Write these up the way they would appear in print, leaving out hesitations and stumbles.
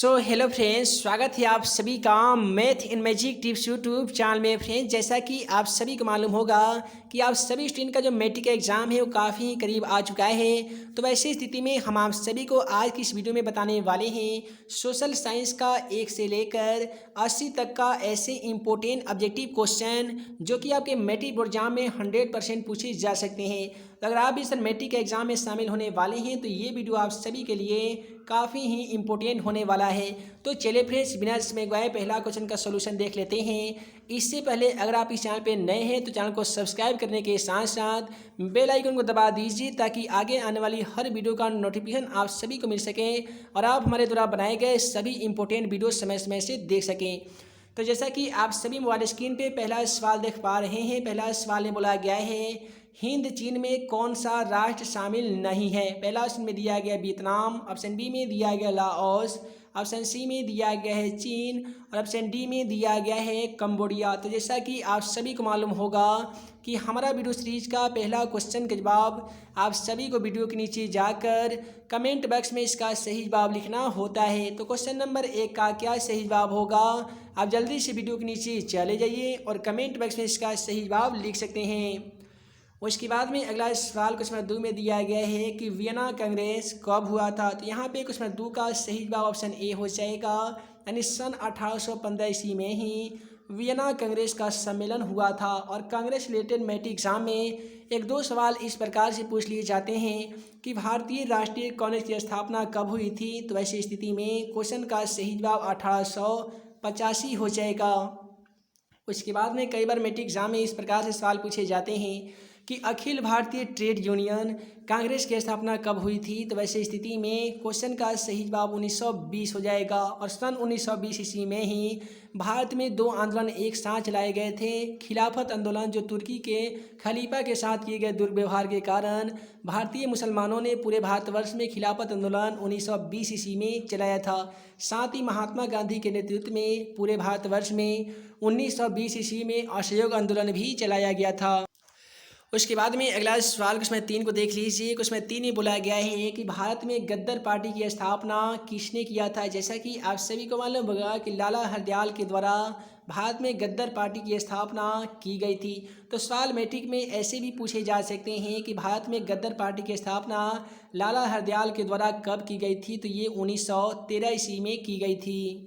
Hello friends, स्वागत है आप सभी का math in magic tips YouTube channel में। फ्रेंड्स, जैसा कि आप सभी को मालूम होगा कि आप सभी स्टूडेंट का जो मैट्रिक का एग्ज़ाम है वो काफ़ी करीब आ चुका है। तो वैसी स्थिति में हम आप सभी को आज की इस वीडियो में बताने वाले हैं सोशल साइंस का 1 से लेकर 80 तक का ऐसे इंपॉर्टेंट ऑब्जेक्टिव क्वेश्चन जो कि आपके मैट्रिक बोर्ड एग्जाम में 100% पूछे जा सकते हैं। तो अगर आप भी सर मैट्रिक के एग्ज़ाम में शामिल होने वाले हैं तो ये वीडियो आप सभी के लिए काफ़ी ही इम्पोर्टेंट होने वाला है। तो चलिए फ्रेंड्स, बिना समय गवाए पहला क्वेश्चन का सोल्यूशन देख लेते हैं। इससे पहले अगर आप इस चैनल पे नए हैं तो चैनल को सब्सक्राइब करने के साथ साथ बेल आइकन को दबा दीजिए ताकि आगे आने वाली हर वीडियो का नोटिफिकेशन आप सभी को मिल सके और आप हमारे द्वारा बनाए गए सभी इंपॉर्टेंट वीडियो समय समय से देख सकें। तो जैसा कि आप सभी मोबाइल स्क्रीन पे पहला सवाल देख पा रहे हैं, पहला सवाल में बोला गया है हिंद चीन में कौन सा राष्ट्र शामिल नहीं है। पहला ऑप्शन में दिया गया वियतनाम, ऑप्शन बी में दिया गया लाओस, ऑप्शन सी में दिया गया है चीन और ऑप्शन डी में दिया गया है कंबोडिया। तो जैसा कि आप सभी को मालूम होगा कि हमारा वीडियो सीरीज का पहला क्वेश्चन का जवाब आप सभी को वीडियो के नीचे जाकर कमेंट बॉक्स में इसका सही जवाब लिखना होता है। तो क्वेश्चन नंबर 1 का क्या सही जवाब होगा, आप जल्दी से वीडियो के नीचे चले जाइए और कमेंट बॉक्स में इसका सही जवाब लिख सकते हैं। उसके बाद में अगला सवाल क्वेश्चन नंबर 2 में दिया गया है कि वियना कांग्रेस कब हुआ था। तो यहाँ पे क्वेश्चन नंबर 2 का सही जवाब ऑप्शन ए हो जाएगा, यानी सन 1815 ईस्वी में ही वियना कांग्रेस का सम्मेलन हुआ था। और कांग्रेस रिलेटेड मैट्रिक एग्जाम में 1-2 सवाल इस प्रकार से पूछ लिए जाते हैं कि भारतीय राष्ट्रीय कांग्रेस की स्थापना कब हुई थी। तो ऐसी स्थिति में क्वेश्चन का सही जवाब 1885 हो जाएगा। उसके बाद में कई बार मैट्रिक एग्जाम में इस प्रकार से सवाल पूछे जाते हैं कि अखिल भारतीय ट्रेड यूनियन कांग्रेस की स्थापना कब हुई थी। तो वैसे स्थिति में क्वेश्चन का सही जवाब 1920 हो जाएगा। और सन 1920 ईस्वी में ही भारत में 2 आंदोलन एक साथ चलाए गए थे। खिलाफत आंदोलन जो तुर्की के खलीफा के साथ किए गए दुर्व्यवहार के कारण भारतीय मुसलमानों ने पूरे भारतवर्ष में खिलाफत आंदोलन 1920 ईस्वी में चलाया था। साथ ही महात्मा गांधी के नेतृत्व में पूरे भारतवर्ष में 1920 ईस्वी में असहयोग आंदोलन भी चलाया गया था। उसके बाद में अगला सवाल क्वेश्चन 3 को देख लीजिए। क्वेश्चन 3 में बोला गया है कि भारत में गद्दर पार्टी की स्थापना किसने किया था। जैसा कि आप सभी को मालूम होगा कि लाला हरदयाल के द्वारा भारत में गद्दर पार्टी की स्थापना की गई थी। तो सवाल मैट्रिक में ऐसे भी पूछे जा सकते हैं कि भारत में गद्दर पार्टी की स्थापना लाला हरदयाल के द्वारा कब की गई थी। तो ये 1913 ईस्वी में की गई थी।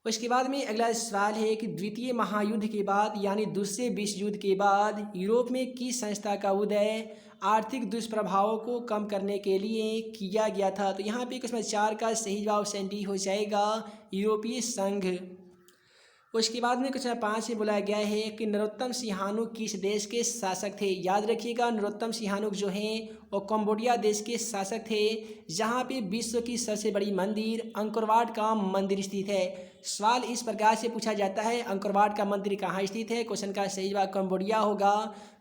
उसके बाद में अगला सवाल है कि द्वितीय महायुद्ध के बाद यानी दूसरे विश्व युद्ध के बाद यूरोप में किस संस्था का उदय आर्थिक दुष्प्रभावों को कम करने के लिए किया गया था। तो यहाँ पे क्वेश्चन 4 का सही जवाब ऑप्शन डी हो जाएगा, यूरोपीय संघ। उसके बाद में क्वेश्चन 5 में बोला गया है कि नरोत्तम सिंहानुक किस देश के शासक थे। याद रखिएगा, नरोत्तम सिंहानुक जो हैं वो कंबोडिया देश के शासक थे, जहाँ पे विश्व की सबसे बड़ी मंदिर अंकोरवाट का मंदिर स्थित है। सवाल इस प्रकार से पूछा जाता है, अंकोरवाट का मंदिर कहाँ स्थित है। क्वेश्चन का सही जवाब कंबोडिया होगा।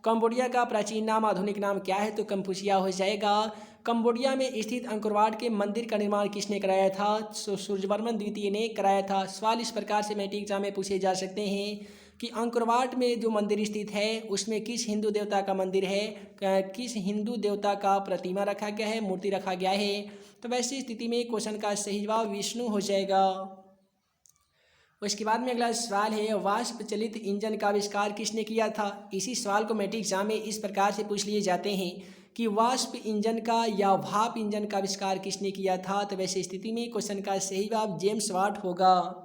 कंबोडिया का प्राचीन नाम आधुनिक नाम क्या है। तो कंफुचिया हो जाएगा। कंबोडिया में स्थित अंकोरवाट के मंदिर का निर्माण किसने कराया था। सूर्यवर्मन द्वितीय ने कराया था। सवाल इस प्रकार से मैट्रिक एग्जाम में पूछे जा सकते हैं कि अंकोरवाट में जो मंदिर स्थित है उसमें किस हिंदू देवता का मंदिर है, किस हिंदू देवता का प्रतिमा रखा गया है, मूर्ति रखा गया है। तो वैसी स्थिति में क्वेश्चन का सही जवाब विष्णु हो जाएगा। उसके बाद में अगला सवाल है वाष्प चलित इंजन का आविष्कार किसने किया था। इसी सवाल को मैट्रिक एग्जाम में इस प्रकार से पूछ लिए जाते हैं कि वाष्प इंजन का या भाप इंजन का आविष्कार किसने किया था। तो वैसे स्थिति में क्वेश्चन का सही जवाब जेम्स वाट होगा।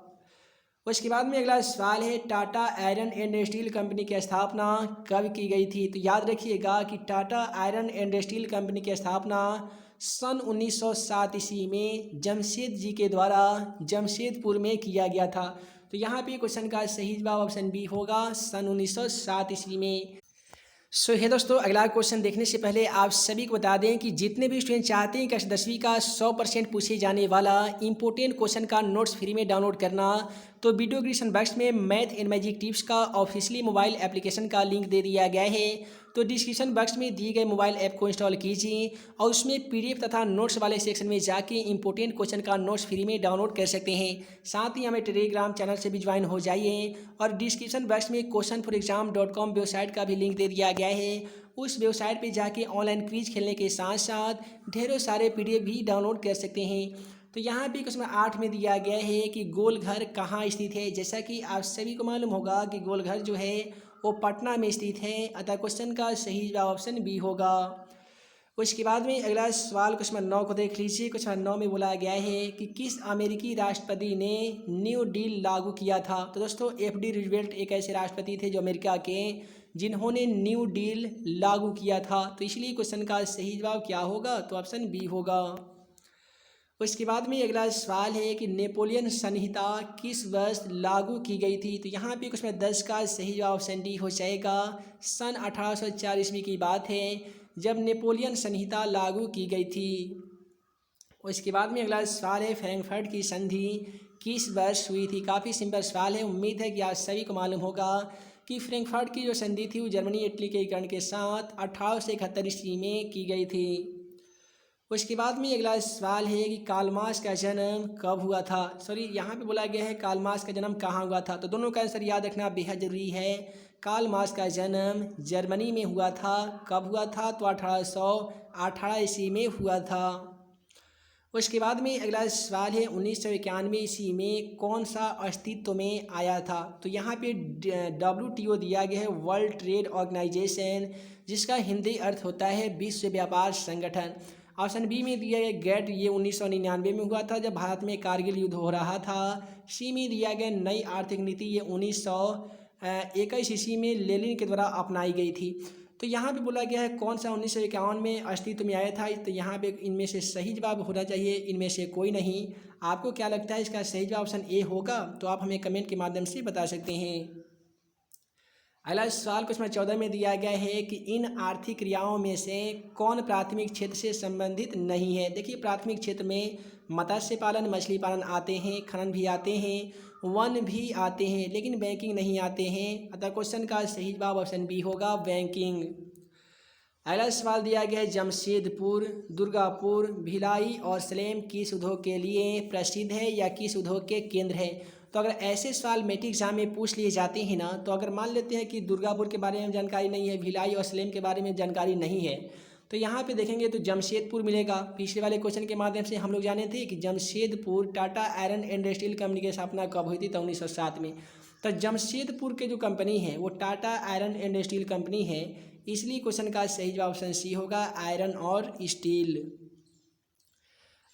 उसके बाद में अगला सवाल है Tata iron and steel company की स्थापना कब की गई थी। तो याद रखिएगा कि Tata iron and steel company की स्थापना सन 1907 ईस्वी में जमशेद जी के द्वारा जमशेदपुर में किया गया था। तो यहाँ पे क्वेश्चन का सही जवाब ऑप्शन बी होगा, सन 1907 ईस्वी में। है दोस्तों, अगला क्वेश्चन देखने से पहले आप सभी को बता दें कि जितने भी स्टूडेंट चाहते हैं कि 10वीं का 100% पूछे जाने वाला इंपॉर्टेंट क्वेश्चन का नोट्स फ्री में डाउनलोड करना, तो वीडियो डिस्क्रिप्शन बॉक्स में मैथ इन मैजिक टिप्स का ऑफिशियली मोबाइल एप्लीकेशन का लिंक दे दिया गया है। तो डिस्क्रिप्शन बॉक्स में दिए गए मोबाइल ऐप को इंस्टॉल कीजिए और उसमें PDF तथा नोट्स वाले सेक्शन में जाके इंपॉर्टेंट क्वेश्चन का नोट्स फ्री में डाउनलोड कर सकते हैं। साथ ही हमें टेलीग्राम चैनल से भी ज्वाइन हो जाइए और डिस्क्रिप्शन बॉक्स में questionforexam.com वेबसाइट का भी लिंक दे दिया गया है। उस वेबसाइट पे जाके ऑनलाइन क्विज खेलने के साथ साथ ढेरों सारे PDF भी डाउनलोड कर सकते हैं। तो यहाँ पे क्वेश्चन 8 में दिया गया है कि गोल घर कहाँ स्थित है। जैसा कि आप सभी को मालूम होगा कि गोल घर जो है वो पटना में स्थित है, अतः क्वेश्चन का सही जवाब ऑप्शन बी होगा। उसके बाद में अगला सवाल क्वेश्चन 9 को देख लीजिए। क्वेश्चन 9 में बोला गया है कि किस अमेरिकी राष्ट्रपति ने न्यू डील लागू किया था। तो दोस्तों FD रूजवेल्ट एक ऐसे राष्ट्रपति थे जो अमेरिका के, जिन्होंने न्यू डील लागू किया था। तो इसलिए क्वेश्चन का सही जवाब क्या होगा, तो ऑप्शन बी होगा। उसके बाद में अगला सवाल है कि नेपोलियन संहिता किस वर्ष लागू की गई थी। तो यहाँ पे क्वेश्चन 10 का सही जवाब ऑप्शन डी हो जाएगा। सन 1804 ईस्वी की बात है जब नेपोलियन संहिता लागू की गई थी। उसके बाद में अगला सवाल है फ्रैंकफर्ट की संधि किस वर्ष हुई थी। काफ़ी सिंपल सवाल है, उम्मीद है कि आप सभी को मालूम होगा कि फ्रैंकफर्ट की जो संधि थी वो जर्मनी इटली के एकीकरण के साथ 1871 ईस्वी में की गई थी। उसके बाद में अगला सवाल है कि कार्ल मार्क्स का जन्म कब हुआ था। सॉरी, यहाँ पे बोला गया है कार्ल मार्क्स का जन्म कहाँ हुआ था। तो दोनों का आंसर याद रखना बेहद जरूरी है। कार्ल मार्क्स का जन्म जर्मनी में हुआ था। कब हुआ था, तो 1818 ईस्वी में हुआ था। उसके बाद में अगला सवाल है 1991 ईस्वी में कौन सा अस्तित्व में आया था। तो यहाँ पे WTO दिया गया है, वर्ल्ड ट्रेड ऑर्गेनाइजेशन, जिसका हिंदी अर्थ होता है विश्व व्यापार संगठन। ऑप्शन बी में दिया गया गेट, ये 1999 में हुआ था जब भारत में कारगिल युद्ध हो रहा था। सी में दिया गया नई आर्थिक नीति, ये 1921 ईस्वी में लेनिन के द्वारा अपनाई गई थी। तो यहाँ पे बोला गया है कौन सा 1951 में अस्तित्व में आया था। तो यहाँ पे इनमें से सही जवाब होना चाहिए, इनमें से कोई नहीं। आपको क्या लगता है इसका सही जवाब ऑप्शन ए होगा, तो आप हमें कमेंट के माध्यम से बता सकते हैं। अगला सवाल क्वेश्चन 14 में दिया गया है कि इन आर्थिक क्रियाओं में से कौन प्राथमिक क्षेत्र से संबंधित नहीं है। देखिए, प्राथमिक क्षेत्र में मत्स्य पालन, मछली पालन आते हैं, खनन भी आते हैं, वन भी आते हैं, लेकिन बैंकिंग नहीं आते हैं। अतः क्वेश्चन का सही जवाब ऑप्शन बी होगा, बैंकिंग। अगला सवाल दिया गया है जमशेदपुर, दुर्गापुर, भिलाई और सलेम किस उद्योग के लिए प्रसिद्ध है या किस उद्योग के केंद्र है। तो अगर ऐसे सवाल मेट्रिक एग्जाम में पूछ लिए जाते हैं ना, तो अगर मान लेते हैं कि दुर्गापुर के बारे में जानकारी नहीं है, भिलाई और सलेम के बारे में जानकारी नहीं है, तो यहाँ पे देखेंगे तो जमशेदपुर मिलेगा। पिछले वाले क्वेश्चन के माध्यम से हम लोग जाने थे कि Jamshedpur Tata iron and steel company की स्थापना कब हुई थी, तो 1907 में। तो जमशेदपुर के जो कंपनी है वो Tata iron and steel company है, इसलिए क्वेश्चन का सही जवाब ऑप्शन सी होगा, आयरन और स्टील।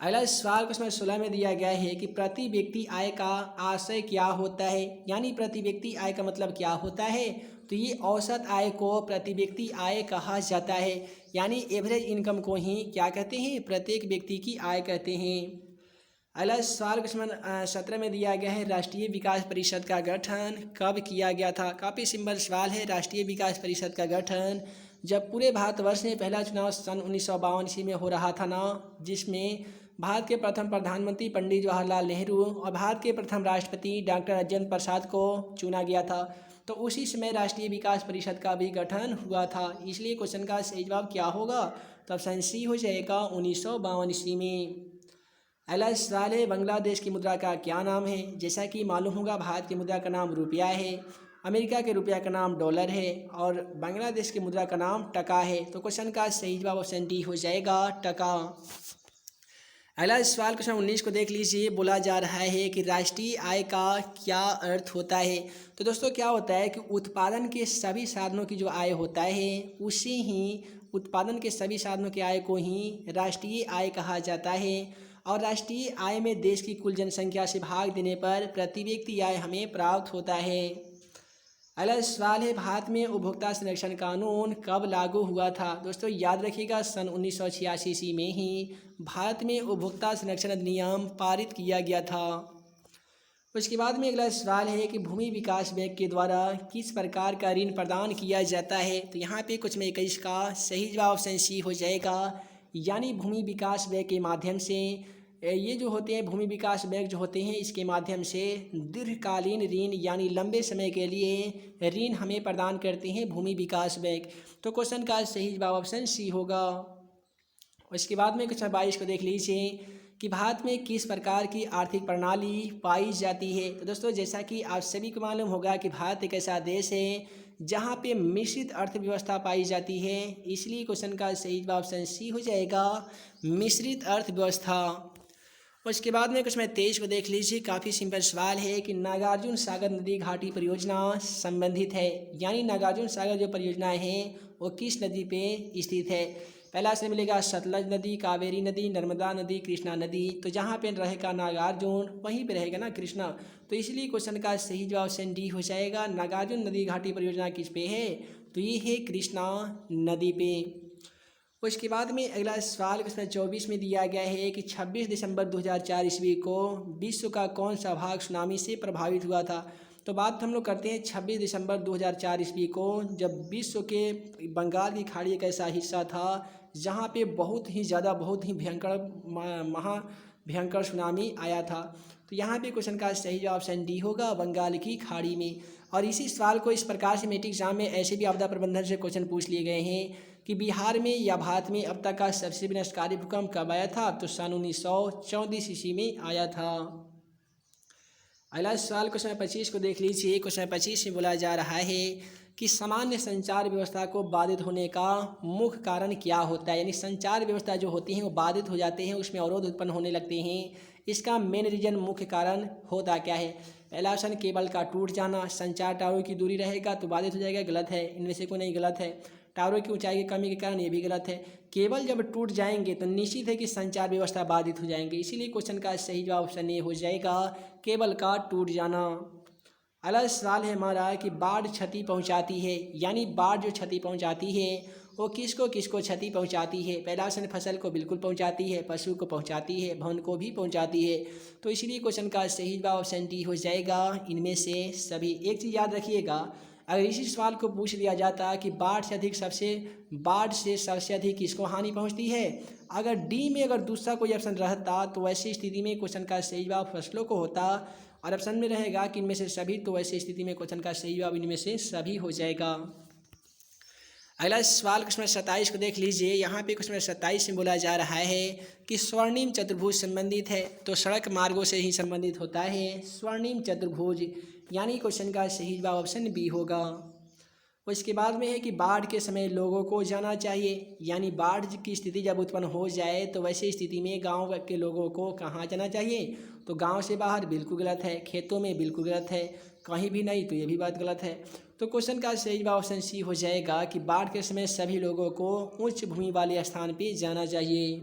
अगला सवाल क्वेश्चन 16 में दिया गया है कि प्रति व्यक्ति आय का आशय क्या होता है। यानी प्रति व्यक्ति आय का मतलब क्या होता है, तो ये औसत आय को प्रति व्यक्ति आय कहा जाता है। यानी एवरेज इनकम को ही क्या कहते हैं, प्रत्येक व्यक्ति की आय कहते हैं। अगला सवाल क्वेश्चन 17 में दिया गया है राष्ट्रीय विकास परिषद का गठन कब किया गया था। काफ़ी सिंपल सवाल है। राष्ट्रीय विकास परिषद का गठन जब पूरे भारतवर्ष में पहला चुनाव सन 1952 ईस्वी में हो रहा था ना, जिसमें भारत के प्रथम प्रधानमंत्री पंडित जवाहरलाल नेहरू और भारत के प्रथम राष्ट्रपति डॉक्टर राजेंद्र प्रसाद को चुना गया था। तो उसी समय राष्ट्रीय विकास परिषद का भी गठन हुआ था। इसलिए क्वेश्चन का सही जवाब क्या होगा, तो ऑप्शन सी हो जाएगा, 1952 ईस्वी में। अगला सवाल है बांग्लादेश की मुद्रा का क्या नाम है। जैसा कि मालूम होगा भारत की मुद्रा का नाम रुपया है, अमेरिका के रुपया का नाम डॉलर है और बांग्लादेश की मुद्रा का नाम टका है। तो क्वेश्चन का सही जवाब ऑप्शन डी हो जाएगा, टका। अगला सवाल क्वेश्चन 19 को देख लीजिए। बोला जा रहा है कि राष्ट्रीय आय का क्या अर्थ होता है। तो दोस्तों क्या होता है कि उत्पादन के सभी साधनों की जो आय होता है, उसे ही उत्पादन के सभी साधनों की आय को ही राष्ट्रीय आय कहा जाता है। और राष्ट्रीय आय में देश की कुल जनसंख्या से भाग देने पर प्रति व्यक्ति आय हमें प्राप्त होता है। अगला सवाल है भारत में उपभोक्ता संरक्षण कानून कब लागू हुआ था। दोस्तों याद रखिएगा, सन 1986 ईस्वी में ही भारत में उपभोक्ता संरक्षण अधिनियम पारित किया गया था। उसके बाद में अगला सवाल है कि भूमि विकास बैंक के द्वारा किस प्रकार का ऋण प्रदान किया जाता है। तो यहाँ पे कुछ में 21 का सही जवाब ऑप्शन सी हो जाएगा। यानी भूमि विकास बैंक के माध्यम से ये जो होते हैं भूमि विकास बैंक जो होते हैं, इसके माध्यम से दीर्घकालीन ऋण यानी लंबे समय के लिए ऋण हमें प्रदान करते हैं भूमि विकास बैंक। तो क्वेश्चन का सही जवाब ऑप्शन सी होगा। उसके बाद में क्वेश्चन 22 को देख लीजिए कि भारत में किस प्रकार की आर्थिक प्रणाली पाई जाती है। तो दोस्तों जैसा कि आप सभी को मालूम होगा कि भारत एक ऐसा देश है जहाँ पे मिश्रित अर्थव्यवस्था पाई जाती है, इसलिए क्वेश्चन का सही जवाब ऑप्शन सी हो जाएगा, मिश्रित अर्थव्यवस्था। उसके बाद में क्वेश्चन 23 को देख लीजिए। काफ़ी सिंपल सवाल है कि नागार्जुन सागर नदी घाटी परियोजना संबंधित है, यानी नागार्जुन सागर जो परियोजनाएं हैं वो किस नदी पे स्थित है। पहला आंसर मिलेगा सतलज नदी, कावेरी नदी, नर्मदा नदी, कृष्णा नदी। तो जहाँ पे रहेगा नागार्जुन वहीं पे रहेगा ना कृष्णा, तो इसलिए क्वेश्चन का सही जवाब ऑप्शन डी हो जाएगा। नागार्जुन नदी घाटी परियोजना किस पे है, तो ये है कृष्णा नदी पे। उसके बाद में अगला सवाल क्वेश्चन 24 में दिया गया है कि 26 दिसंबर 2004 ईस्वी को विश्व का कौन सा भाग सुनामी से प्रभावित हुआ था। तो बात हम लोग करते हैं 26 दिसंबर 2004 ईस्वी को, जब विश्व के बंगाल की खाड़ी एक ऐसा हिस्सा था जहाँ पे बहुत ही ज़्यादा बहुत ही भयंकर भयंकर सुनामी आया था। तो यहाँ पे क्वेश्चन का सही जवाब ऑप्शन डी होगा, बंगाल की खाड़ी में। और इसी सवाल को इस प्रकार से मेट्रिक एग्जाम में ऐसे भी आपदा प्रबंधन से क्वेश्चन पूछ लिए गए हैं कि बिहार में या भारत में अब तक का सबसे विनाशकारी भूकंप कब आया था, तो सन 1934 ईस्वी में आया था। अगला सवाल क्वेश्चन 25 को देख लीजिए। क्वेश्चन 25 में बोला जा रहा है कि सामान्य संचार व्यवस्था को बाधित होने का मुख्य कारण क्या होता है, यानी संचार व्यवस्था जो होती हैं वो बाधित हो जाते हैं, उसमें अवरोध उत्पन्न होने लगते हैं। इसका मेन रीजन मुख्य कारण होता क्या है। पहला ऑप्शन केबल का टूट जाना, संचार टावर की दूरी रहेगा तो बाधित हो जाएगा, गलत है, इनमें से कोई नहीं गलत है। टावरों की ऊंचाई की कमी के कारण ये भी गलत है। केबल जब टूट जाएंगे तो निश्चित है कि संचार व्यवस्था बाधित हो जाएंगे, इसीलिए क्वेश्चन का सही जवाब ऑप्शन ए हो जाएगा, केबल का टूट जाना। अगला सवाल है हमारा कि बाढ़ क्षति पहुंचाती है, यानी बाढ़ जो क्षति पहुंचाती है वो किसको किसको क्षति पहुंचाती है। पहला ऑप्शन फसल को बिल्कुल पहुंचाती है, पशु को पहुंचाती है, भवन को भी पहुंचाती है। तो इसलिए क्वेश्चन का सही जवाब ऑप्शन डी हो जाएगा, इनमें से सभी। एक चीज़ याद रखिएगा, अगर इसी सवाल को पूछ लिया जाता कि बाढ़ से सबसे अधिक किसको हानि पहुंचती है, अगर डी में अगर दूसरा कोई ऑप्शन रहता तो वैसी स्थिति में क्वेश्चन का सही जवाब फसलों को होता, और ऑप्शन में रहेगा कि इनमें से सभी, तो वैसी स्थिति में क्वेश्चन का सही जवाब इनमें से सभी हो जाएगा। अगला सवाल क्वेश्चन 27 को देख लीजिए। यहाँ पे क्वेश्चन 27 में बोला जा रहा है कि स्वर्णिम चतुर्भुज संबंधित है, तो सड़क मार्गों से ही संबंधित होता है स्वर्णिम चतुर्भुज, यानी क्वेश्चन का सही जवाब ऑप्शन बी होगा। उसके बाद में है कि बाढ़ के समय लोगों को जाना चाहिए, यानी बाढ़ की स्थिति जब उत्पन्न हो जाए तो वैसी स्थिति में गांव के लोगों को कहाँ जाना चाहिए, तो गांव से बाहर बिल्कुल गलत है, खेतों में बिल्कुल गलत है, कहीं भी नहीं, तो ये भी बात गलत है। तो क्वेश्चन का सही जवाब ऑप्शन सी हो जाएगा कि बाढ़ के समय सभी लोगों को उच्च भूमि वाले स्थान पर जाना चाहिए।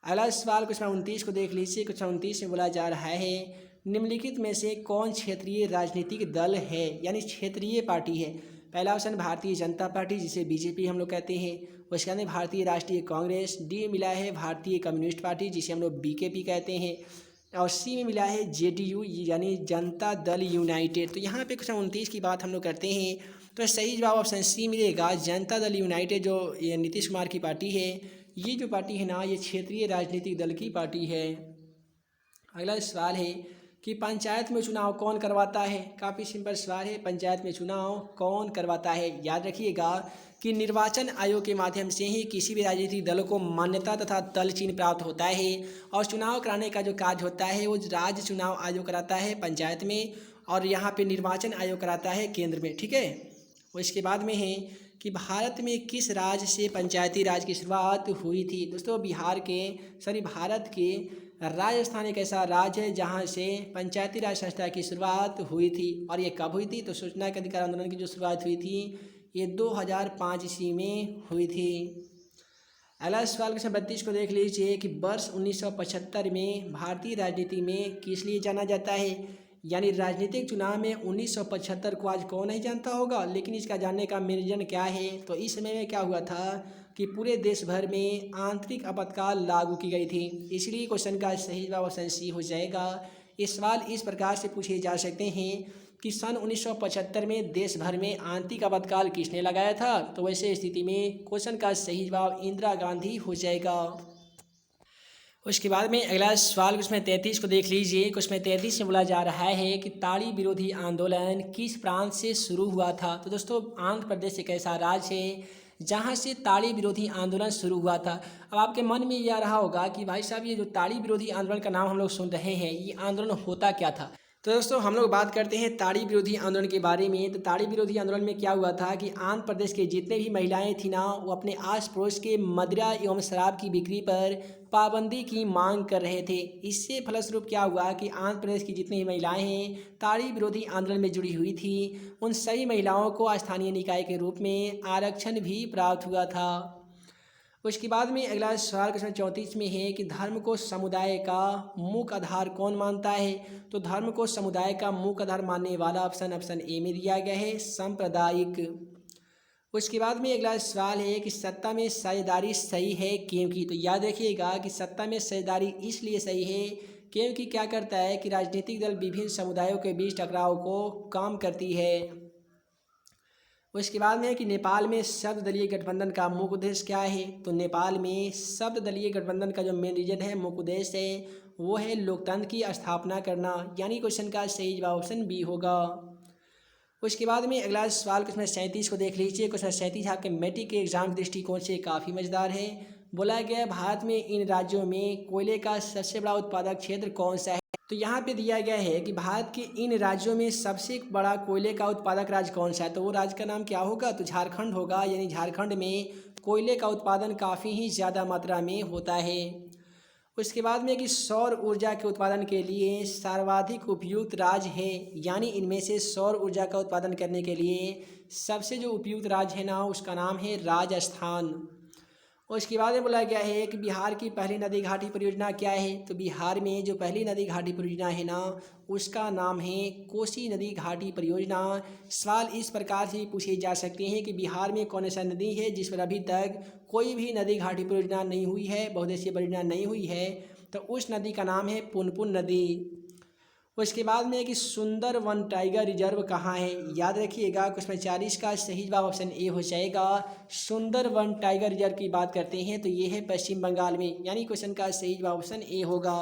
अगला सवाल क्वेश्चन 29 को देख लीजिए। क्वेश्चन 29 में बोला जा रहा है निम्नलिखित में से कौन क्षेत्रीय राजनीतिक दल है, यानी क्षेत्रीय पार्टी है। पहला ऑप्शन भारतीय जनता पार्टी जिसे बीजेपी हम लोग कहते हैं, उसके अंदर भारतीय राष्ट्रीय कांग्रेस, डी मिला है भारतीय कम्युनिस्ट पार्टी जिसे हम लोग बीकेपी कहते हैं, और सी में मिला है जेडीयू यानी जनता दल यूनाइटेड। तो यहाँ पे क्वेश्चन 29 की बात हम लोग करते हैं तो सही जवाब ऑप्शन सी मिलेगा, जनता दल यूनाइटेड। जो ये नीतीश कुमार की पार्टी है, ये जो पार्टी है ना, ये क्षेत्रीय राजनीतिक दल की पार्टी है। अगला सवाल है कि पंचायत में चुनाव कौन करवाता है। काफ़ी सिंपल सवाल है, पंचायत में चुनाव कौन करवाता है। याद रखिएगा कि निर्वाचन आयोग के माध्यम से ही किसी भी राजनीतिक दल को मान्यता तथा दल चिन्ह प्राप्त होता है, और चुनाव कराने का जो कार्य होता है वो राज्य चुनाव आयोग कराता है पंचायत में, और यहाँ पे निर्वाचन आयोग कराता है केंद्र में, ठीक है। और इसके बाद में है कि भारत में किस राज्य से पंचायती राज की शुरुआत हुई थी। दोस्तों भारत के राजस्थान एक ऐसा राज्य है जहाँ से पंचायती राज संस्था की शुरुआत हुई थी, और ये कब हुई थी, तो सूचना के अधिकार आंदोलन की जो शुरुआत हुई थी ये 2005 ईस्वी में हुई थी। अगला सवाल क्वेश्चन 32 को देख लीजिए कि वर्ष 1975 में भारतीय राजनीति में किस लिए जाना जाता है, यानी राजनीतिक चुनाव में 1975 को आज कौन नहीं जानता होगा, लेकिन इसका जानने का मेन रीजन क्या है। तो इस समय में क्या हुआ था कि पूरे देश भर में आंतरिक आपातकाल लागू की गई थी, इसलिए क्वेश्चन का सही जवाब ऑप्शन सी हो जाएगा। ये सवाल इस प्रकार से पूछे जा सकते हैं कि सन 1975 में देश भर में आंतरिक आपातकाल किसने लगाया था, तो वैसे स्थिति में क्वेश्चन का सही जवाब इंदिरा गांधी हो जाएगा। उसके बाद में अगला सवाल उसमें 33 को देख लीजिए। उसमें 33 में बोला जा रहा है कि ताड़ी विरोधी आंदोलन किस प्रांत से शुरू हुआ था। तो दोस्तों आंध्र प्रदेश एक ऐसा राज्य है जहाँ से ताड़ी विरोधी आंदोलन शुरू हुआ था। अब आपके मन में ये आ रहा होगा कि भाई साहब ये जो ताड़ी विरोधी आंदोलन का नाम हम लोग सुन रहे हैं, ये आंदोलन होता क्या था। तो दोस्तों हम लोग बात करते हैं ताड़ी विरोधी आंदोलन के बारे में। तो ताड़ी विरोधी आंदोलन में क्या हुआ था कि आंध्र प्रदेश के जितने भी महिलाएं थी ना, वो अपने आस पड़ोस के मदिरा एवं शराब की बिक्री पर पाबंदी की मांग कर रहे थे। इससे फलस्वरूप क्या हुआ कि आंध्र प्रदेश की जितनी महिलाएं हैं ताड़ी विरोधी आंदोलन में जुड़ी हुई थी, उन सभी महिलाओं को स्थानीय निकाय के रूप में आरक्षण भी प्राप्त हुआ था। उसके बाद में अगला सवाल क्वेश्चन 34 में है कि धर्म को समुदाय का मुख्य आधार कौन मानता है। तो धर्म को समुदाय का मुख्य आधार मानने वाला ऑप्शन ए में दिया गया है, सांप्रदायिक। उसके बाद में अगला सवाल है कि सत्ता में साझेदारी सही है क्योंकि। तो याद रखिएगा कि सत्ता में साझेदारी इसलिए सही है क्योंकि क्या करता है कि राजनीतिक दल विभिन्न समुदायों के बीच टकराव को कम करती है। उसके बाद में है कि नेपाल में सर्वदलीय गठबंधन का मुख्य उद्देश्य क्या है। तो नेपाल में सर्वदलीय गठबंधन का जो मेन रीजन है, मुख्य उद्देश्य है, वो है लोकतंत्र की स्थापना करना, यानी क्वेश्चन का सही जवाब ऑप्शन बी होगा। उसके बाद में अगला सवाल क्वेश्चन 37 को देख लीजिए। क्वेश्चन 37 आपके मैट्रिक के एग्जाम के दृष्टिकोण से काफ़ी मजेदार है। बोला गया है भारत में इन राज्यों में कोयले का सबसे बड़ा उत्पादक क्षेत्र कौन सा है। तो यहाँ पे दिया गया है कि भारत के इन राज्यों में सबसे बड़ा कोयले का उत्पादक राज्य कौन सा है। तो वो राज्य का नाम क्या होगा, तो झारखंड होगा, यानी झारखंड में कोयले का उत्पादन काफ़ी ही ज़्यादा मात्रा में होता है। उसके बाद में कि सौर ऊर्जा के उत्पादन के लिए सर्वाधिक उपयुक्त राज्य है, यानी इनमें से सौर ऊर्जा का उत्पादन करने के लिए सबसे जो उपयुक्त राज्य है ना, उसका नाम है राजस्थान। उसके बाद में बोला गया है कि बिहार की पहली नदी घाटी परियोजना क्या है। तो बिहार में जो पहली नदी घाटी परियोजना है ना, उसका नाम है कोसी नदी घाटी परियोजना। सवाल इस प्रकार से पूछे जा सकते हैं कि बिहार में कौन सा नदी है जिस पर अभी तक कोई भी नदी घाटी परियोजना नहीं हुई है, बहुउद्देशीय परियोजना नहीं हुई है। तो उस नदी का नाम है पुनपुन नदी। उसके बाद में कि सुंदरवन टाइगर रिजर्व कहाँ है। याद रखिएगा क्वेश्चन 40 का सही जवाब ऑप्शन ए हो जाएगा। सुंदरवन टाइगर रिजर्व की बात करते हैं तो ये है पश्चिम बंगाल में, यानी क्वेश्चन का सही जवाब ऑप्शन ए होगा।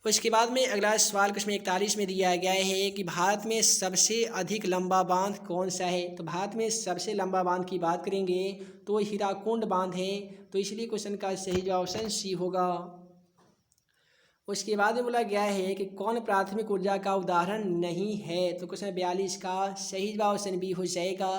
उसके बाद में अगला सवाल क्वेश्चन 41 में दिया गया है कि भारत में सबसे अधिक लंबा बांध कौन सा है। तो भारत में सबसे लंबा बांध की बात करेंगे तो हीराकुंड बांध है, तो इसलिए क्वेश्चन का सही जवाब ऑप्शन सी होगा। उसके बाद में बोला गया है कि कौन प्राथमिक ऊर्जा का उदाहरण नहीं है। तो क्वेश्चन 42 का सही जवाब ऑप्शन बी हो जाएगा।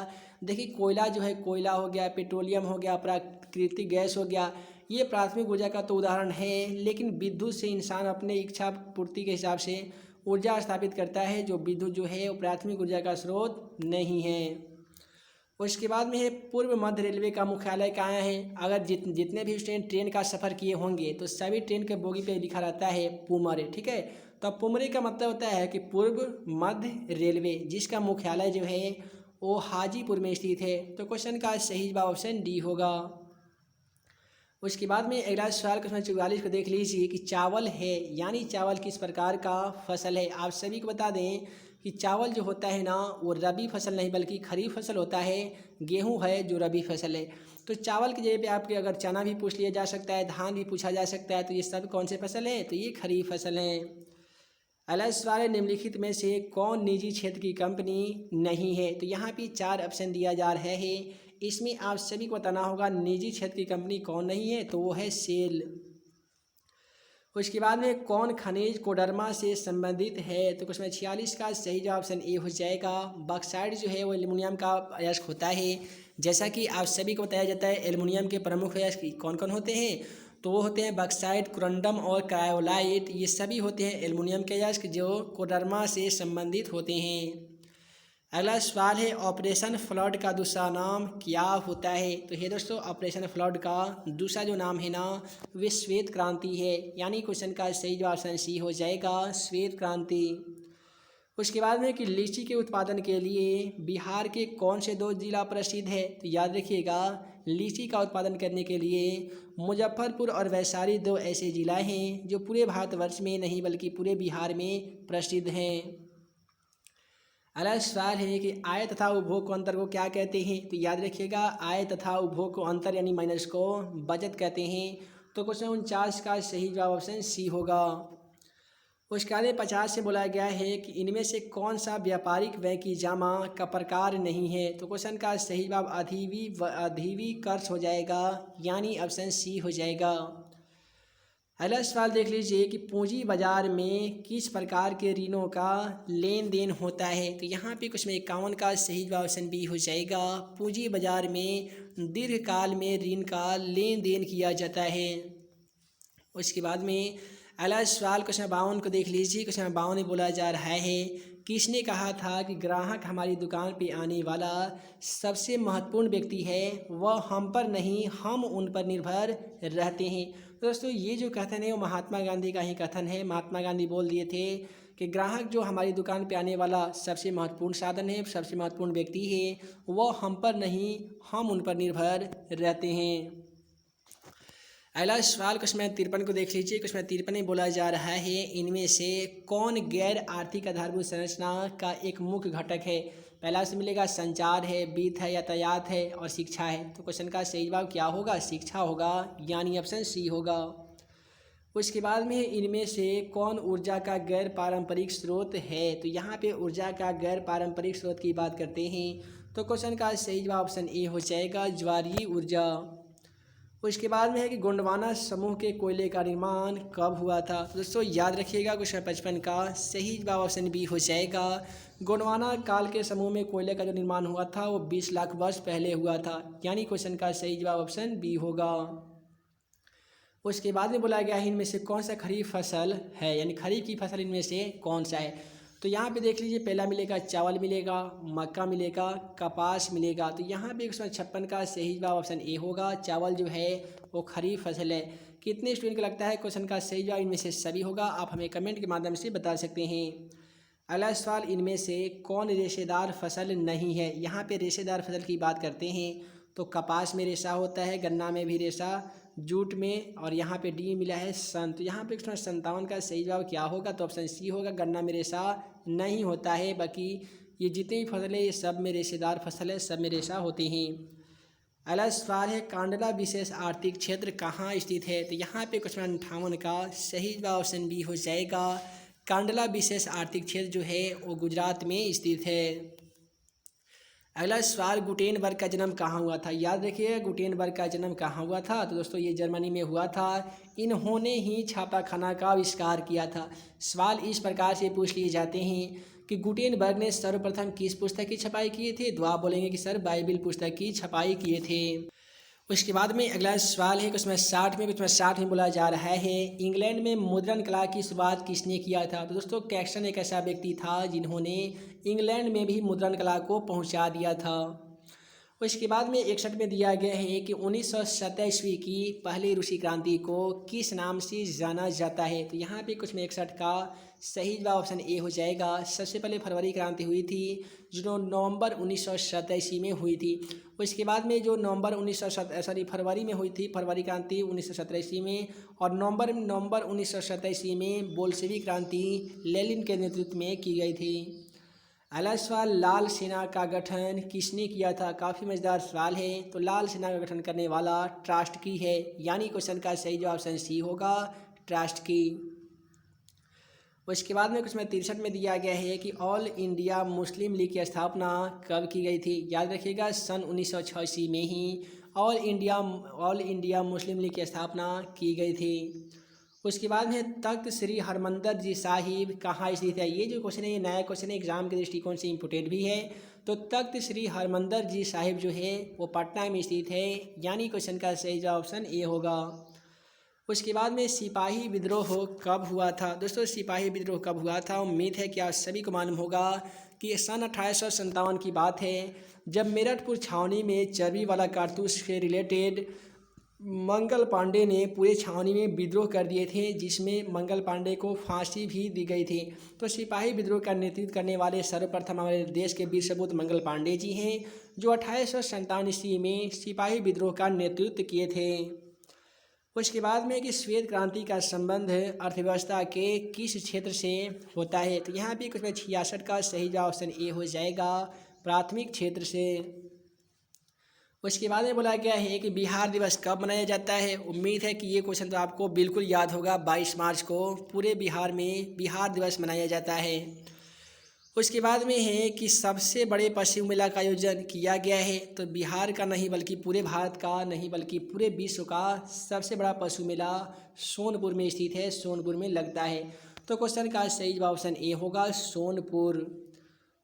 देखिए कोयला जो है, कोयला हो गया, पेट्रोलियम हो गया, प्राकृतिक गैस हो गया, ये प्राथमिक ऊर्जा का तो उदाहरण है, लेकिन विद्युत से इंसान अपने इच्छा पूर्ति के हिसाब से ऊर्जा स्थापित करता है। जो विद्युत जो है वो प्राथमिक ऊर्जा का स्रोत नहीं है। उसके बाद में है पूर्व मध्य रेलवे का मुख्यालय कहाँ है। अगर जितने भी स्टूडेंट ट्रेन का सफ़र किए होंगे तो सभी ट्रेन के बोगी पे लिखा रहता है पुमरे, ठीक है। तो पुमरे का मतलब होता है कि पूर्व मध्य रेलवे, जिसका मुख्यालय जो है वो हाजीपुर में स्थित है। तो क्वेश्चन का सही जवाब ऑप्शन डी होगा। उसके बाद में अगला सवाल क्वेश्चन 44 को देख लीजिए कि चावल है, यानी चावल किस प्रकार का फसल है। आप सभी को बता दें कि चावल जो होता है ना, वो रबी फसल नहीं बल्कि खरीफ फसल होता है। गेहूं है जो रबी फसल है। तो चावल की जगह पे आपके अगर चना भी पूछ लिया जा सकता है, धान भी पूछा जा सकता है, तो ये सब कौन से फसल है, तो ये खरीफ फसल है। अगला सवाल है निम्नलिखित में से कौन निजी क्षेत्र की कंपनी नहीं है। तो यहाँ पे 4 ऑप्शन दिया जा रहा है, इसमें आप सभी को बताना होगा निजी क्षेत्र की कंपनी कौन नहीं है, तो वो है सेल। उसके बाद में कौन खनिज कोडरमा से संबंधित है। तो क्वेश्चन 46 का सही जवाब ऑप्शन ए हो जाएगा। बॉक्साइट जो है वो एल्युमिनियम का अयस्क होता है। जैसा कि आप सभी को बताया जाता है एल्युमिनियम के प्रमुख अयस्क कौन कौन होते हैं, तो वो होते हैं बॉक्साइट, कोरंडम और क्रायोलाइट। ये सभी होते हैं एल्युमिनियम के अयस्क जो कोडरमा से संबंधित होते हैं। अगला सवाल है ऑपरेशन फ्लड का दूसरा नाम क्या होता है। तो ये दोस्तों ऑपरेशन फ्लड का दूसरा जो नाम है ना, वे श्वेत क्रांति है, यानी क्वेश्चन का सही जवाब ऑप्शन सी हो जाएगा, श्वेत क्रांति। उसके बाद में कि लीची के उत्पादन के लिए बिहार के कौन से 2 जिला प्रसिद्ध है। तो याद रखिएगा लीची का उत्पादन करने के लिए मुजफ्फरपुर और वैशाली 2 ऐसे जिला हैं जो पूरे भारतवर्ष में नहीं बल्कि पूरे बिहार में प्रसिद्ध हैं। अगला सवाल है कि आय तथा उपभोग को अंतर को क्या कहते हैं। तो याद रखिएगा आय तथा उपभोग को अंतर यानी माइनस को बचत कहते हैं। तो क्वेश्चन 49 का सही जवाब ऑप्शन सी होगा। उसके बाद 50 से बोला गया है कि इनमें से कौन सा व्यापारिक व्यय की जमा का प्रकार नहीं है। तो क्वेश्चन का सही जवाब अधिवी कर्ज हो जाएगा, यानी ऑप्शन सी हो जाएगा। अगला सवाल देख लीजिए कि पूंजी बाजार में किस प्रकार के ऋणों का लेन देन होता है। तो यहाँ पे क्वेश्चन 51 का सही जवाब ऑप्शन बी हो जाएगा। पूंजी बाजार में दीर्घकाल में ऋण का लेन देन किया जाता है। उसके बाद में अगला सवाल क्वेश्चन 52 को देख लीजिए। क्वेश्चन 52 में बोला जा रहा है, किसने कहा था कि ग्राहक हमारी दुकान पे आने वाला सबसे महत्वपूर्ण व्यक्ति है, वह हम पर नहीं हम उन पर निर्भर रहते हैं। तो दोस्तों ये जो कथन है वो महात्मा गांधी का ही कथन है। महात्मा गांधी बोल दिए थे कि ग्राहक जो हमारी दुकान पे आने वाला सबसे महत्वपूर्ण साधन है, सबसे महत्वपूर्ण व्यक्ति है, वह हम पर नहीं हम उन पर निर्भर रहते हैं। अगला सवाल क्वेश्चन 53 को देख लीजिए। क्वेश्चन 53 में बोला जा रहा है, इनमें से कौन गैर आर्थिक आधारभूत संरचना का एक मुख्य घटक है। पहला से मिलेगा संचार है, वित्त है, यातायात है और शिक्षा है। तो क्वेश्चन का सही जवाब क्या होगा, शिक्षा होगा, यानी ऑप्शन सी होगा। उसके बाद में इनमें से कौन ऊर्जा का गैर पारंपरिक स्रोत है। तो यहाँ पे ऊर्जा का गैर पारंपरिक स्रोत की बात करते हैं तो क्वेश्चन का सही जवाब ऑप्शन ए हो जाएगा, ज्वारीय ऊर्जा। उसके बाद में है कि गोंडवाना समूह के कोयले का निर्माण कब हुआ था। तो दोस्तों याद रखिएगा क्वेश्चन 55 का सही जवाब ऑप्शन बी हो जाएगा। गोंडवाना काल के समूह में कोयले का जो निर्माण हुआ था वो 20 लाख वर्ष पहले हुआ था, यानी क्वेश्चन का सही जवाब ऑप्शन बी होगा। उसके बाद में बोला गया है इनमें से कौन सा खरीफ फसल है, यानी खरीफ की फसल इनमें से कौन सा है। तो यहाँ पे देख लीजिए, पहला मिलेगा चावल मिलेगा, मक्का मिलेगा, कपास मिलेगा। तो यहाँ पे 156 का सही जवाब ऑप्शन ए होगा। चावल जो है वो खरीफ फसल है। कितने स्टूडेंट को लगता है क्वेश्चन का सही जवाब इनमें से सभी होगा, आप हमें कमेंट के माध्यम से बता सकते हैं। अगला सवाल, इनमें से कौन रेशेदार फसल नहीं है। यहाँ पे रेशेदार फसल की बात करते हैं तो कपास में रेशा होता है, गन्ना में भी रेशा, जूट में, और यहाँ पे डी मिला है सन। तो यहाँ पे 157 का सही जवाब क्या होगा, तो ऑप्शन सी होगा, गन्ना में रेशा नहीं होता है। बाकी ये जितनी भी फसल है ये सब में रेशेदार फसल है, सब में रेशा होते हैं। अगला सवाल है, कांडला विशेष आर्थिक क्षेत्र कहाँ स्थित है। तो यहाँ पे 58 का सही जवाब ऑप्शन बी हो जाएगा। कांडला विशेष आर्थिक क्षेत्र जो है वो गुजरात में स्थित है। अगला सवाल, गुटेनबर्ग का जन्म कहाँ हुआ था। याद रखिए गुटेनबर्ग का जन्म कहाँ हुआ था। तो दोस्तों ये जर्मनी में हुआ था। इन्होंने ही छापाखाना का आविष्कार किया था। सवाल इस प्रकार से पूछ लिए जाते हैं कि गुटेनबर्ग ने सर्वप्रथम किस पुस्तक की छपाई किए थे। तो आप बोलेंगे कि सर बाइबिल पुस्तक की छपाई किए थे। उसके बाद में अगला सवाल है क्वेश्चन 60 में बोला जा रहा है, इंग्लैंड में मुद्रण कला की शुरुआत किसने किया था। तो दोस्तों कैक्सन एक ऐसा व्यक्ति था जिन्होंने इंग्लैंड में भी मुद्रण कला को पहुंचा दिया था। उसके बाद में 61 में दिया गया है कि 1927 ईस्वी की पहली रूसी क्रांति को किस नाम से जाना जाता है। तो यहाँ पे कुछ में 61 का सही जवाब ऑप्शन ए हो जाएगा। सबसे पहले फरवरी क्रांति हुई थी जो नवंबर 1927 ईस्वी में हुई थी। उसके बाद में जो फरवरी में हुई थी, फरवरी क्रांति 1917 ईस्वी में, और नवंबर 1927 ईस्वी में बोल्शेविक क्रांति लेनिन के नेतृत्व में की गई थी। अगला सवाल, लाल सेना का गठन किसने किया था। काफ़ी मज़ेदार सवाल है। तो लाल सेना का गठन करने वाला ट्रास्टकी है, यानी क्वेश्चन का सही जवाब ऑप्शन सी होगा, ट्रास्टकी। उसके बाद में कुछ में 63 में दिया गया है कि ऑल इंडिया मुस्लिम लीग की स्थापना कब की गई थी। याद रखिएगा सन 1986 में ही ऑल इंडिया मुस्लिम लीग की स्थापना की गई थी। उसके बाद में तख्त श्री हरमंदर जी साहिब कहाँ स्थित है। ये जो क्वेश्चन है ये नया क्वेश्चन है, एग्जाम के दृष्टिकोण से इम्पोर्टेंट भी है। तो तख्त श्री हरमंदर जी साहिब जो है वो पटना में स्थित है, यानी क्वेश्चन का सही जवाब ऑप्शन ए होगा। उसके बाद में सिपाही विद्रोह कब हुआ था। दोस्तों सिपाही विद्रोह कब हुआ था, उम्मीद है कि आप सभी को मालूम होगा कि सन 1857 की बात है, जब मेरठपुर छावनी में चर्बी वाला कारतूस से रिलेटेड मंगल पांडे ने पूरे छावनी में विद्रोह कर दिए थे, जिसमें मंगल पांडे को फांसी भी दी गई थी। तो सिपाही विद्रोह का नेतृत्व करने वाले सर्वप्रथम हमारे देश के वीर सपूत मंगल पांडे जी हैं, जो 1857 ईस्वी में सिपाही विद्रोह का नेतृत्व किए थे। उसके बाद में कि श्वेत क्रांति का संबंध अर्थव्यवस्था के किस क्षेत्र से होता है। तो यहाँ भी कुछ में 66 का सही जवाब ऑप्शन ए हो जाएगा, प्राथमिक क्षेत्र से। उसके बाद में बोला गया है कि बिहार दिवस कब मनाया जाता है। उम्मीद है कि ये क्वेश्चन तो आपको बिल्कुल याद होगा, 22 मार्च को पूरे बिहार में बिहार दिवस मनाया जाता है। उसके बाद में है कि सबसे बड़े पशु मेला का आयोजन किया गया है। तो बिहार का नहीं बल्कि पूरे भारत का नहीं बल्कि पूरे विश्व का सबसे बड़ा पशु मेला सोनपुर में स्थित है, सोनपुर में लगता है। तो क्वेश्चन का सही जवाब ऑप्शन ए होगा, सोनपुर।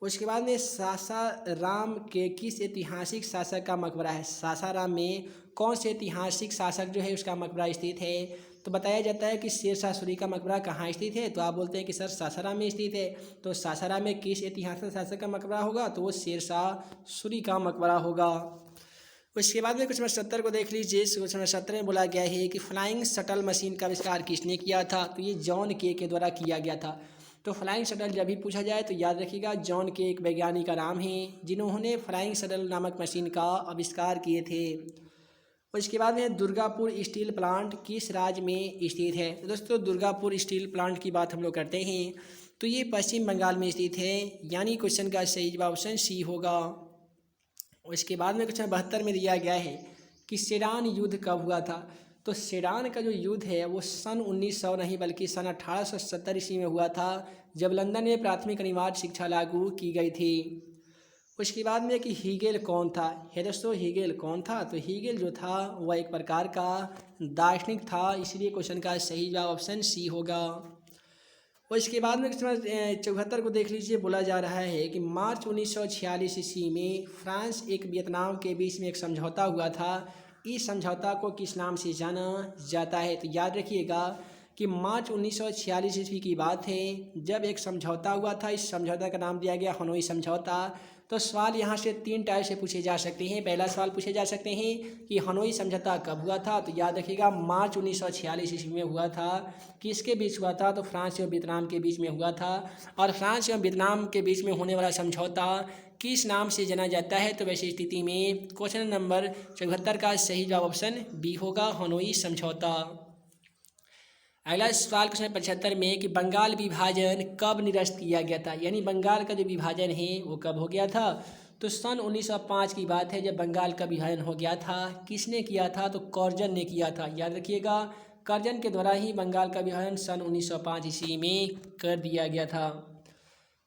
उसके बाद में सासाराम के किस ऐतिहासिक शासक का मकबरा है। सासाराम में कौन से ऐतिहासिक शासक जो है उसका मकबरा स्थित है। तो बताया जाता है कि शेरशाह सूरी का मकबरा कहाँ स्थित है, तो आप बोलते हैं कि सर सासाराम में स्थित है। तो सासाराम में किस ऐतिहासिक शासक का मकबरा होगा, तो वो शेरशाह सूरी का मकबरा होगा। उसके बाद में क्वेश्चन नंबर 70 को देख लीजिए। क्वेश्चन नंबर 70 में बोला गया है कि फ्लाइंग शटल मशीन का आविष्कार किसने किया था, तो ये जॉन के द्वारा किया गया था। तो फ्लाइंग शटल जब भी पूछा जाए तो याद रखिएगा जॉन के एक वैज्ञानिक का नाम है जिन्होंने फ्लाइंग शटल नामक मशीन का आविष्कार किए थे। और इसके बाद में दुर्गापुर स्टील प्लांट किस राज्य में स्थित है, तो दोस्तों दुर्गापुर स्टील प्लांट की बात हम लोग करते हैं तो ये पश्चिम बंगाल में स्थित है, यानी क्वेश्चन का सही जवाब ऑप्शन सी होगा। और इसके बाद में क्वेश्चन 72 में दिया गया है कि सेडान युद्ध कब हुआ था, तो सेडान का जो युद्ध है वो सन 1900 नहीं बल्कि सन 1870 ईस्वी में हुआ था, जब लंदन में प्राथमिक अनिवार्य शिक्षा लागू की गई थी। उसके बाद में कि हीगेल कौन था, है दोस्तों हीगेल कौन था, तो हीगेल जो था वह एक प्रकार का दार्शनिक था, इसलिए क्वेश्चन का सही जवाब ऑप्शन सी होगा। और इसके बाद में क्वेश्चन 74 को देख लीजिए। बोला जा रहा है कि मार्च 1946 ईस्वी में फ्रांस एक वियतनाम के बीच में एक समझौता हुआ था, इस समझौता को किस नाम से जाना जाता है, तो याद रखिएगा कि मार्च 1946 ईस्वी की बात है जब एक समझौता हुआ था, इस समझौता का नाम दिया गया हनोई समझौता। तो सवाल यहाँ से 3 टाइप से पूछे जा सकते हैं। पहला सवाल पूछे जा सकते हैं कि हनोई समझौता कब हुआ था, तो याद रखिएगा मार्च 1946 ईस्वी में हुआ था। किसके बीच हुआ था, तो फ्रांस एवं वियतनाम के बीच में हुआ था। और फ्रांस एवं वियतनाम के बीच में होने वाला समझौता किस नाम से जाना जाता है, तो वैसी स्थिति में क्वेश्चन नंबर 74 का सही जवाब ऑप्शन बी होगा, हनोई समझौता। अगला सवाल क्वेश्चन 75 में कि बंगाल विभाजन कब निरस्त किया गया था, यानी बंगाल का जो विभाजन है वो कब हो गया था, तो सन 1905 की बात है जब बंगाल का विभाजन हो गया था। किसने किया था, तो कर्जन ने किया था। याद रखिएगा कर्जन के द्वारा ही बंगाल का विभाजन सन 1905 ईस्वी में कर दिया गया था।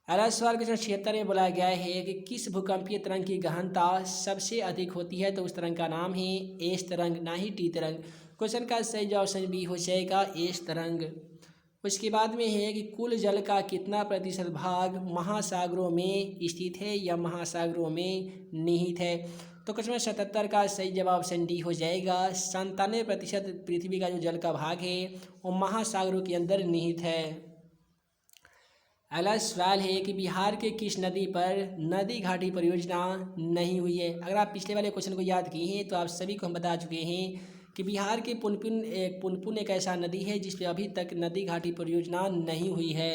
अगला सवाल क्वेश्चन 76 में बोला गया है कि किस भूकंपीय तरंग की गहनता सबसे अधिक होती है, तो उस तरंग का नाम है एस तरंग, ना ही टी तरंग। क्वेश्चन का सही जवाब ऑप्शन बी हो जाएगा एस तरंग। उसके बाद में है कि कुल जल का कितना प्रतिशत भाग महासागरों में स्थित है या महासागरों में निहित है, तो क्वेश्चन 77 का सही जवाब ऑप्शन डी हो जाएगा। 97% पृथ्वी का जो जल का भाग है वो महासागरों के अंदर निहित है। अगला सवाल है कि बिहार के किस नदी पर नदी घाटी परियोजना नहीं हुई है। अगर आप पिछले वाले क्वेश्चन को याद किए हैं तो आप सभी को हम बता चुके हैं कि बिहार के पुनपुन एक ऐसा नदी है जिस पर अभी तक नदी घाटी परियोजना नहीं हुई है।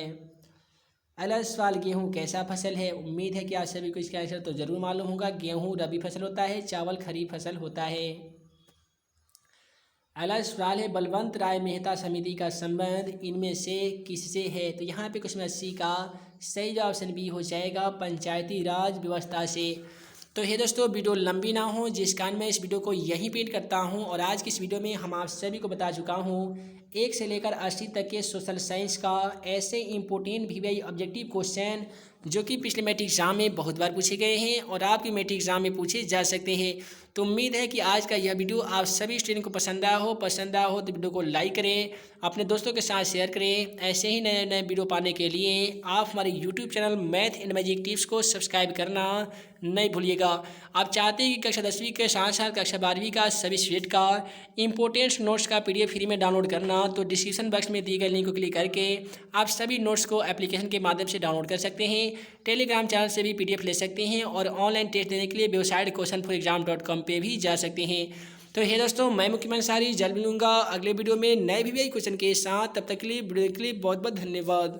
अगला सवाल गेहूँ कैसा फसल है, उम्मीद है कि आप सभी को इसका आंसर तो जरूर मालूम होगा। गेहूँ रबी फसल होता है, चावल खरीफ फसल होता है। अगला सवाल है बलवंत राय मेहता समिति का संबंध इनमें से किससे है, तो यहाँ पे क्वेश्चन 80 का सही जवाब ऑप्शन बी हो जाएगा, पंचायती राज व्यवस्था से। तो हे दोस्तों वीडियो लंबी ना हो जिस कारण मैं इस वीडियो को यहीं पेंट करता हूं, और आज की इस वीडियो में हम आप सभी को बता चुका हूं 1 से लेकर 80 तक के सोशल साइंस का ऐसे इंपॉर्टेंट वीवीआई ऑब्जेक्टिव क्वेश्चन जो कि पिछले मैट्रिक एग्जाम में बहुत बार पूछे गए हैं और आपके मैट्रिक एग्जाम में पूछे जा सकते हैं। तो उम्मीद है कि आज का यह वीडियो आप सभी स्टूडेंट को पसंद आया हो तो वीडियो को लाइक करें, अपने दोस्तों के साथ शेयर करें। ऐसे ही नए नए वीडियो पाने के लिए आप हमारे YouTube channel math and magic tips को सब्सक्राइब करना नहीं भूलिएगा। आप चाहते हैं कि कक्षा 10वीं के साथ साथ कक्षा 12वीं का सभी सब्जेक्ट का इंपॉर्टेंट नोट्स का PDF फ्री में डाउनलोड करना, तो डिस्क्रिप्शन बॉक्स में दिए गए लिंक को क्लिक करके आप सभी नोट्स को एप्लीकेशन के माध्यम से डाउनलोड कर सकते हैं। टेलीग्राम चैनल से भी PDF ले सकते हैं और ऑनलाइन टेस्ट देने के लिए वेबसाइट questionforexam.com पे भी जा सकते हैं। तो हे दोस्तों मैं मुख्यमंत्री सारी जल्द मिलूंगा अगले वीडियो में नए वीवीआई क्वेश्चन के साथ। तब तक के लिए वीडियो के लिए बहुत बहुत धन्यवाद।